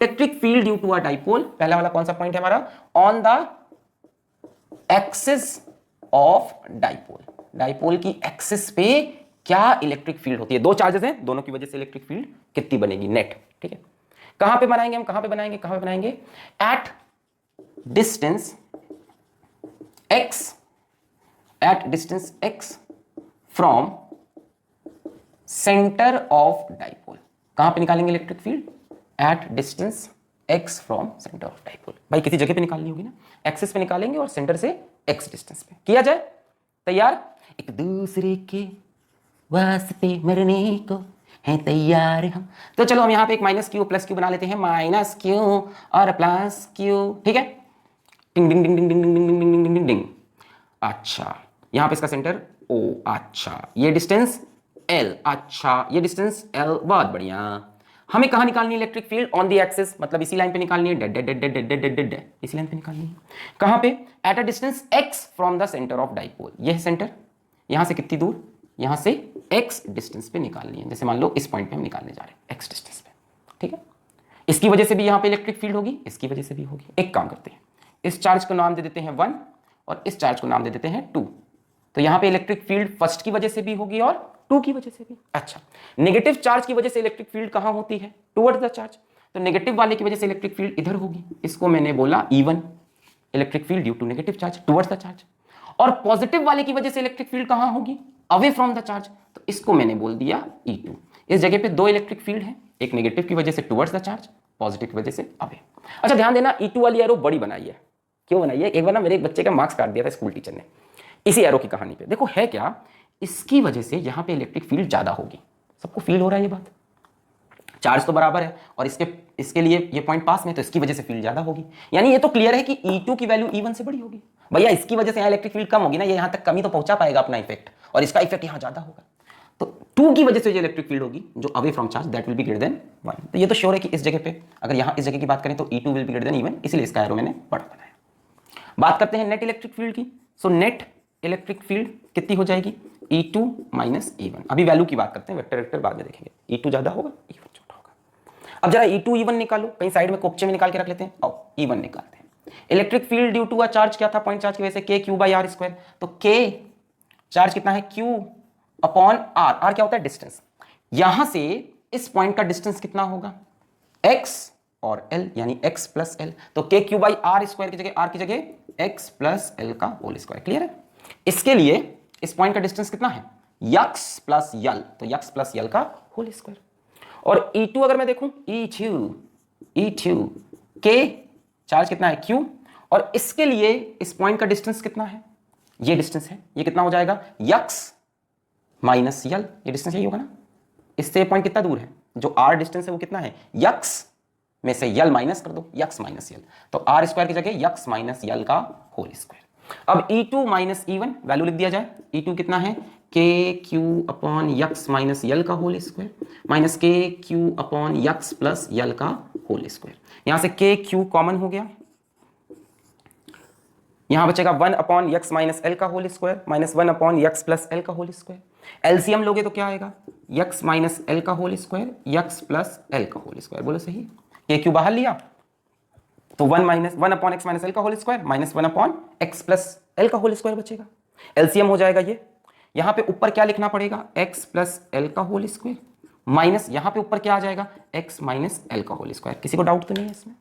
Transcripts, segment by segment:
Electric field due to a dipole, पहला वाला कौन सा पॉइंट है हमारा, on the axis of dipole, dipole की एक्सिस पे क्या इलेक्ट्रिक फील्ड होती है, दो चार्जेस हैं, दोनों की वजह से इलेक्ट्रिक फील्ड कितनी बनेगी, नेट। ठीक है, कहां पे बनाएंगे हम, कहां पे बनाएंगे, at distance x from centre of dipole, कहां पे निकालेंगे electric field, at distance x from centre of dipole. भाई किसी जगह पे निकालनी होगी ना, एक्सिस पे निकालेंगे और सेंटर से x डिस्टेंस पे, किया जाए, तैयार, एक दूसरे के वास्ते मरने को हैं तैयार हम। तो चलो हम यहां पे एक माइनस क्यू प्लस क्यू बना लेते हैं, माइनस क्यू और प्लस क्यू, ठीक है, डिंग डिंग डिंग डिंग डिंग डिंग डिंग डिंग डिंग डिंग डिंग। अच्छा, यहां पे इसका सेंटर O, अच्छा ये डिस्टेंस L, अच्छा ये डिस्टेंस L, बहुत बढ़िया। हमें कहां निकालनी है electric field, on the axis, मतलब इसी लाइन पे निकालनी है, dead dead dead dead dead dead dead, इसी लाइन पे निकालनी है, कहां पे, at a distance x from the center of dipole, ये है सेंटर, यहां से कितनी दूर, यहां से x डिस्टेंस पे निकालनी है, जैसे मान लो इस पॉइंट पे हम निकालने जा रहे हैं x डिस्टेंस पे, ठीक है। इसकी वजह से भी यहां पे इलेक्ट्रिक फील्ड होगी, इसकी वजह से भी होगी। एक काम करते हैं, इस चार्ज को नाम दे देते हैं 1 और इस चार्ज को नाम दे देते हैं 2, तो यहां पे इलेक्ट्रिक फील्ड फर्स्ट की वजह से भी होगी और 2 की वजह से भी। अच्छा, नेगेटिव चार्ज की वजह से इलेक्ट्रिक फील्ड कहां होती है, टुवर्ड्स द चार्ज, तो नेगेटिव वाले की वजह से इलेक्ट्रिक फील्ड इधर होगी, इसको मैंने बोला E1, electric field due to negative charge towards the charge. और पॉजिटिव वाले की वजह से इलेक्ट्रिक फील्ड कहां होगी, अवे फ्रॉम द चार्ज, तो इसको मैंने बोल दिया E2। इस जगह पे दो इलेक्ट्रिक फील्ड है, एक नेगेटिव की वजह से टुवर्ड्स द चार्ज, पॉजिटिव की वजह से अवे। अच्छा ध्यान देना, E2 वाली एरो बड़ी बनाई है, क्यों बनाई है, एक बार ना मेरे एक बच्चे का मार्क्स काट दिया था स्कूल टीचर ने इसी एरो की कहानी पे। देखो है क्या, इसकी वजह से यहां पे इलेक्ट्रिक फील्ड ज्यादा होगी, सबको फील हो रहा है ये बात, चार्ज तो बराबर है और इसके लिए ये पॉइंट पास में, तो इसकी वजह से फील्ड ज्यादा होगी, यानी ये तो क्लियर है कि E2 की वैल्यू E1 से बड़ी होगी। भैया इसकी वजह से यहां इलेक्ट्रिक फील्ड कम होगी ना, ये यहां तक कमी तो पहुंचा पाएगा अपना इफेक्ट, और इसका इफेक्ट यहां ज्यादा होगा, तो 2 की वजह से जो इलेक्ट्रिक फील्ड होगी जो away from charge, that will be greater than 1। तो ये तो श्योर है कि इस जगह पे, अगर यहां इस जगह की बात करें तो E2 will be greater than E1, इसलिए इसका एरो मैंने बड़ा बनाया। बात करते हैं नेट इलेक्ट्रिक फील्ड की। सो नेट इलेक्ट्रिक फील्ड कितनी हो जाएगी, E2 माइनस E1। अभी वैल्यू की बात करते हैं, वेक्टर वेक्टर बाद में देखेंगे, E2 ज्यादा होगा E1 छोटा होगा। अब जरा E2 E1 निकालो, कहीं साइड में कोपचे में निकाल के रख लेते हैं, आओ E1 निकालते हैं। Electric field due to a charge क्या था, पॉइंट चार्ज की वजह से K Q by R square, तो K चार्ज कितना है, Q अपॉन R, R क्या होता है डिस्टेंस, यहां से इस पॉइंट का डिस्टेंस कितना होगा, x और L, यानी x प्लस L, तो K Q by R square की जगह R की जगह x प्लस L का होल स्क्वायर, क्लियर है। इसके लिए इस पॉइंट का डिस्टेंस कितना है, x प्लस L, तो x प्लस L का होल स्क्वायर। और E2 अगर मैं देखूं, E2 K चार्ज कितना है Q, और इसके लिए इस पॉइंट का डिस्टेंस कितना है, ये डिस्टेंस है, ये कितना हो जाएगा x माइनस L, ये डिस्टेंस यही होगा ना, इससे पॉइंट कितना दूर है, जो R डिस्टेंस है वो कितना है, x में से L माइनस कर दो, x माइनस L, तो R स्क्वायर की जगह x माइनस L का होल स्क्वायर। अब E2 माइनस E1 वैल्यू लिख दिया जाए, E2 कितना है, के Q upon x minus L का होल स्क्वायर माइनस के Q upon x plus L का होल स्क्वायर। यहां से के क्यू कॉमन हो गया, यहां बचेगा 1 अपॉन x माइनस L का whole square minus 1 upon x plus L का होल स्क्वायर। एलसीएम लोगे तो क्या आएगा, x माइनस L का whole square x plus L का होल स्क्वायर, बोलो सही, के क्यू बाहर लिया तो 1 अपॉन x माइनस L का whole square minus 1 upon x plus L का होल स्क्वायर बचेगा, एलसीएम हो जाएगा ये। यहां पे ऊपर क्या लिखना पड़ेगा, x प्लस L का होल स्क्वायर माइनस यहां पे ऊपर क्या आ जाएगा, x माइनस L का होल स्क्वायर। किसी को डाउट तो नहीं है इसमें,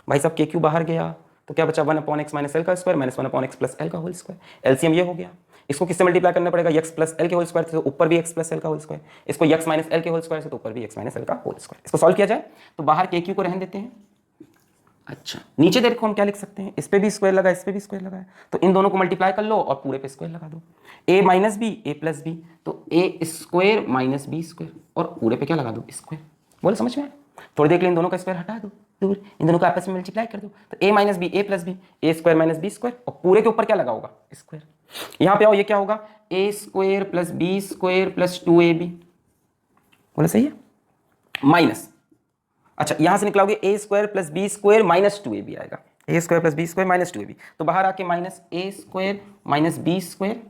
भाई साहब के क्यू बाहर गया तो क्या बचा, 1 अपॉन x माइनस L का square minus 1 upon x plus L का होल स्क्वायर। एलसीएम ये हो गया, इसको किससे मल्टीप्लाई करना पड़ेगा, x प्लस L के होल स्क्वायर से तो ऊपर भी x प्लस L का होल स्क्वायर, इसको x माइनस L के होल स्क्वायर से तो ऊपर भी x माइनस L का होल स्क्वायर। इसको सॉल्व किया जाए तो बाहर के क्यू को रहने देते हैं। अच्छा नीचे देखो हम क्या लिख सकते हैं, इस पे भी स्क्वायर लगा, इस पे भी स्क्वायर लगा है, तो इन दोनों को मल्टीप्लाई कर लो और पूरे पे स्क्वायर लगा दो, a minus b a plus b, तो a square minus b square और पूरे पे क्या लगा दो, स्क्वायर। बोले समझ में आया, थोड़ी देर के लिए इन दोनों का स्क्वायर हटा दो दूर, इन दोनों को आपस में मल्टीप्लाई कर दो, तो a minus b a plus b, a square minus b square और पूरे के ऊपर क्या लगा होगा, स्क्वायर। यहां पे आओ, ये क्या होगा, a square plus b square plus 2ab, बोले सही है, माइनस, अच्छा यहां से निकलाओगे a square plus b square minus 2ab आएगा, a square plus b square minus 2ab, तो बाहर आके minus a square minus b square,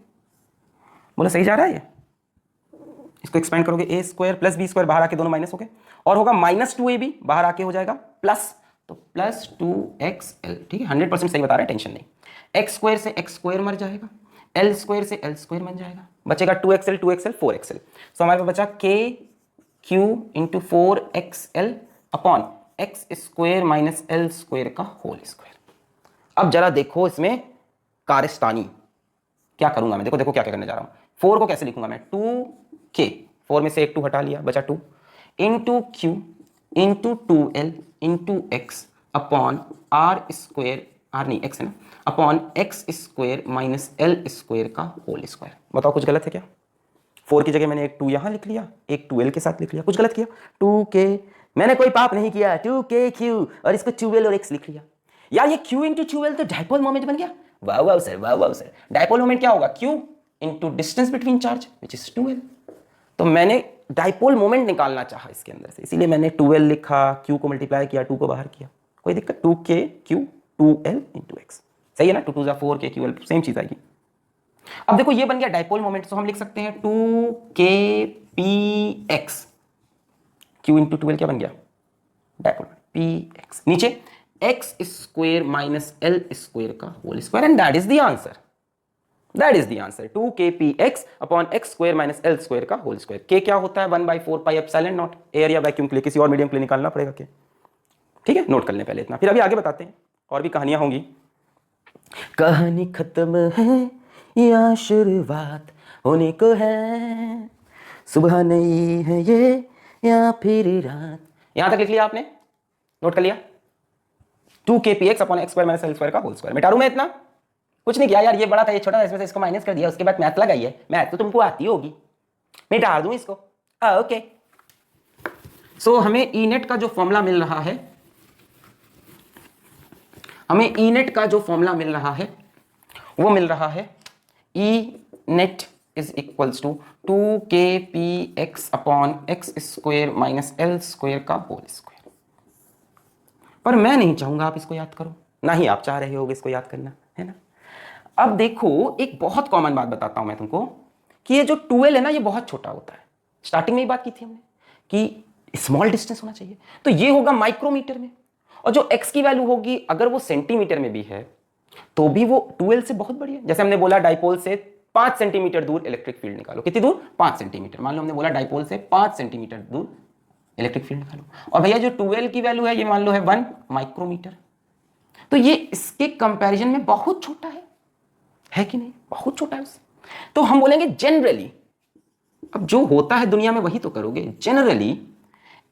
बोले सही जा रहा है ये। इसको एक्सपेंड करोगे, a square plus b square बाहर आके दोनों माइनस हो गए, और होगा माइनस 2ab बाहर आके हो जाएगा प्लस, तो प्लस 2xl, ठीक है 100% सही बता रहे हैं, टेंशन नहीं। एक्स स्क्वायर से एक्स स्क्वायर मर जाएगा, एल स्क्वायर से एल स्क्वायर बन जाएगा, बचेगा 2xl 2xl 4xl। सो हमारे पास बचा k q into 4xl upon x square minus L square का होल स्क्वायर। अब जरा देखो इसमें कारस्तानी क्या करूंगा मैं, देखो देखो क्या क्या करने जा रहा हूं। 4 को कैसे लिखूंगा मैं, 2k, 4 में से एक 2 हटा लिया, बचा 2 into q into 2l into x upon r square, r नहीं एक्स है ना, upon x square minus L square का होल स्क्वायर। बताओ कुछ गलत है क्या? 4 की जगह मैंने एक 2 यहां लिख लिया, एक 2l के साथ लिख लिया, कुछ गलत किया? 2k, मैंने कोई पाप नहीं किया, 2k q और इसको 2l और x लिख लिया। यार ये q इंटू 2l तो डाइपोल मोमेंट बन गया। वाह वाह सर, वाह वाह सर। डाइपोल मोमेंट क्या होगा, q into distance between charge which is 2l। तो मैंने डाइपोल मोमेंट निकालना चाहा इसके अंदर से, इसीलिए मैंने 2l लिखा, q को मल्टीप्लाई किया, 2 को बाहर किया, कोई दिक्कत? 2k q 2l into x, सही है ना? 2 2 4 k q l, सेम चीज आएगी। अब देखो ये बन गया डाइपोल मोमेंट, तो हम लिख सकते हैं 2kpx, q इंटू 2l क्या बन गया, डाइपोल px, नीचे X square minus L square का whole square, and that is the answer, that is the answer 2kpx upon x square minus L square का होल स्क्वायर। k क्या होता है, 1/4 pi epsilon naught, air या vacuum के लिए, किसी और मीडियम के लिए निकालना पड़ेगा क्या, ठीक है? नोट कर लें पहले इतना, फिर अभी आगे बताते हैं, और भी कहानियां होंगी। कहानी खत्म है या शुरुआत होने को है, सुबह नहीं है ये या फिर रात। यहां तक लिख लिया आपने, नोट कर लिया? 2kpx upon x square minus L square का होल स्क्वायर। मिटा दूं मैं इतना? कुछ नहीं किया यार, ये बड़ा था, ये छोटा था, इसमें से इसको माइनस कर दिया, उसके बाद मैथ लगाई है, मैथ तो तुमको आती होगी, मिटा दूं इसको? ओके। सो हमें ई नेट का जो फॉर्मूला मिल रहा है, हमें ई नेट का जो फॉर्मूला मिल रहा है वो मिल रहा है E net is equals to 2kpx upon x square minus L square का होल स्क्वायर। पर मैं नहीं चाहूंगा आप इसको याद करो, ना ही आप चाह रहे हो इसको याद करना, है ना? अब देखो एक बहुत कॉमन बात बताता हूं मैं तुमको, कि ये जो 2l है ना, ये बहुत छोटा होता है। स्टार्टिंग में ही बात की थी हमने कि स्मॉल डिस्टेंस होना चाहिए, तो ये होगा माइक्रोमीटर में, और जो x की वैल्यू होगी अगर वो सेंटीमीटर में भी है तो भी वो 2l से बहुत बड़ी है। जैसे हमने बोला डाइपोल से 5 सेंटीमीटर दूर इलेक्ट्रिक फील्ड निकालो, कितनी दूर, 5 सेंटीमीटर। मान लो हमने बोला डाइपोल से 5 सेंटीमीटर दूर इलेक्ट्रिक फील्ड निकालो, और भैया जो 2l की वैल्यू है ये मान लो है 1 माइक्रोमीटर, तो ये इसके कंपैरिजन में बहुत छोटा है कि नहीं? बहुत छोटा है उससे। तो हम बोलेंगे जनरली, अब जो होता है दुनिया में वही तो करोगे, generally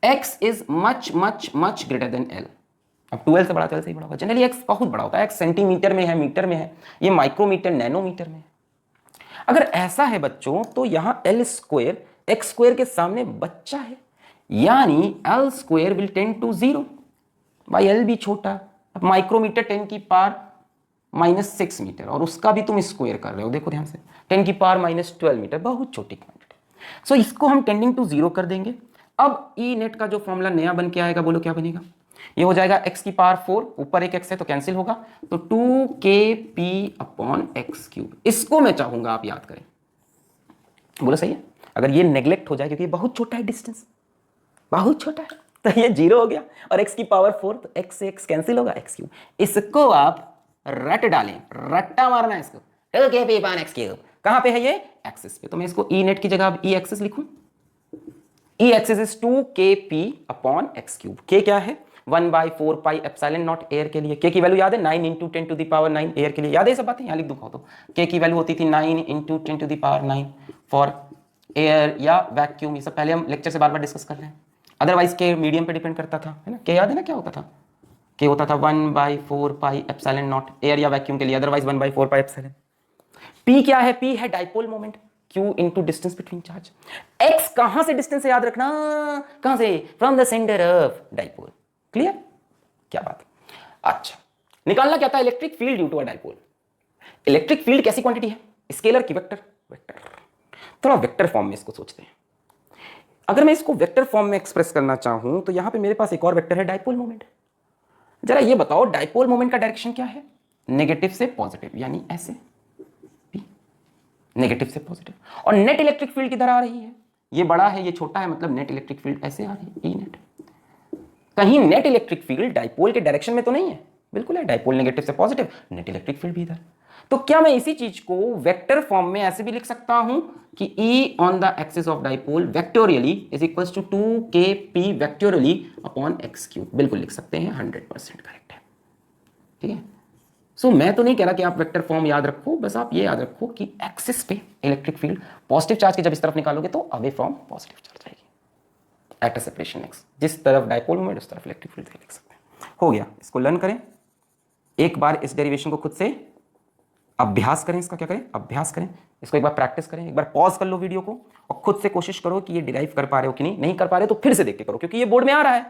x is much much much greater than l। अब 2l से बड़ा, 12 से ही बड़ा होगा, जनरली x बहुत बड़ा होता है, x सेंटीमीटर में है, मीटर में है, ये माइक्रोमीटर नैनोमीटर में है। अगर ऐसा है बच्चों, तो यहां l स्क्वायर x स्क्वायर के सामने बच्चा है, यानी l square will tend to 0, भाई l भी छोटा। अब माइक्रोमीटर 10 की पावर -6 मीटर, और उसका भी तुम स्क्वायर कर रहे हो, देखो ध्यान से, 10 की पावर -12 मीटर, बहुत छोटी क्वांटिटी। सो इसको हम टेंडिंग टू 0 कर देंगे। अब ई नेट का जो फॉर्मूला नया बन के आएगा, बोलो क्या बनेगा? ये हो जाएगा x की पावर 4, ऊपर एक x है तो कैंसिल होगा, तो 2kp अपॉन एक्स क्यूब। इसको मैं चाहूंगा आप याद करें, बोलो सही है? अगर ये नेग्लेक्ट हो जाए, क्योंकि ये बहुत छोटा है डिस्टेंस, बहुत छोटा है, तो ये 0 हो गया, और x की पावर 4, तो x से x कैंसिल होगा, एक्स क्यूब। इसको आप रट डालें, रट्टा मारना है इसको, 2kp अपॉन एक्स क्यूब। कहां पे है ये? एक्सिस पे, तो मैं इसको ई नेट की जगह अब ई एक्सिस लिखूं। E axis is 2kp upon x cube. k क्या है? 1/4 पाई एप्सिलॉन नॉट एयर के लिए, k की वैल्यू याद है 9 × 10 टू द पावर 9 एयर के लिए, याद है सब बातें? यहां लिख दूं तो k की वैल्यू होती थी 9 × 10 to the power 9 for air या वैक्यूम। ये सब पहले हम लेक्चर से बार बार डिस्कस कर रहे हैं। अदरवाइज k मीडियम पे डिपेंड करता था, है ना? k याद है ना क्या होता था? k होता था 1/4 पाई एप्सिलॉन नॉट एयर या वैक्यूम के लिए, अदरवाइज 1/4 पाई एप्सिलॉन। p क्या है? p है dipole moment, q into distance between charge. x कहां से डिस्टेंस से याद रखना, कहां से? From the center of dipole. Clear? क्या बात? अच्छा, निकालना क्या था? Electric field due to a dipole. Electric field कैसी क्वांटिटी है? स्केलर की वेक्टर? वेक्टर। थोड़ा वेक्टर फॉर्म में इसको सोचते हैं। अगर मैं इसको वेक्टर फॉर्म में एक्सप्रेस करना चाहूं, तो यहां पे मेरे पास एक और वेक्टर है, डाइपोल मोमेंट। जरा ये बताओ डाइपोल मोमेंट का डायरेक्शन क्या है? नेगेटिव से पॉजिटिव, यानी ऐसे, नेगेटिव से पॉजिटिव। और नेट इलेक्ट्रिक फील्ड किधर आ रही है? ये बड़ा है, ये छोटा है, मतलब नेट इलेक्ट्रिक फील्ड ऐसे आ रही है, ई नेट। कहीं नेट इलेक्ट्रिक फील्ड डाइपोल के डायरेक्शन में तो नहीं है, बिल्कुल है, डाइपोल नेगेटिव से पॉजिटिव, नेट इलेक्ट्रिक फील्ड भी इधर। तो क्या मैं इसी चीज को वेक्टर फॉर्म में ऐसे भी लिख सकता हूं कि E on the axis of dipole vectorially is equals to 2kp vectorially upon x cube, बिल्कुल लिख सकते हैं, 100% करेक्ट है। ठीक है, सो मैं तो नहीं कह रहा कि आप वेक्टर फॉर्म याद रखो, बस आप ये याद रखो कि एक्सिस पे इलेक्ट्रिक फील्ड पॉजिटिव चार्ज की जब इस तरफ निकालोगे तो अवे फ्रॉम पॉजिटिव चार्ज आएगी एट अ सेपरेशन x, जिस तरफ डाइपोल मूवमेंट उस तरफ इलेक्ट्रिक फील्ड लिख सकते हैं। हो गया, इसको लर्न करें, एक बार इस डेरिवेशन को खुद से अभ्यास करें, इसका क्या करें, अभ्यास करें, इसको एक बार प्रैक्टिस करें, एक बार पॉज कर लो वीडियो को और खुद से कोशिश करो कि ये डिराइव कर पा रहे हो कि नहीं कर पा रहे तो फिर से देख के करो, क्योंकि ये बोर्ड में आ रहा है।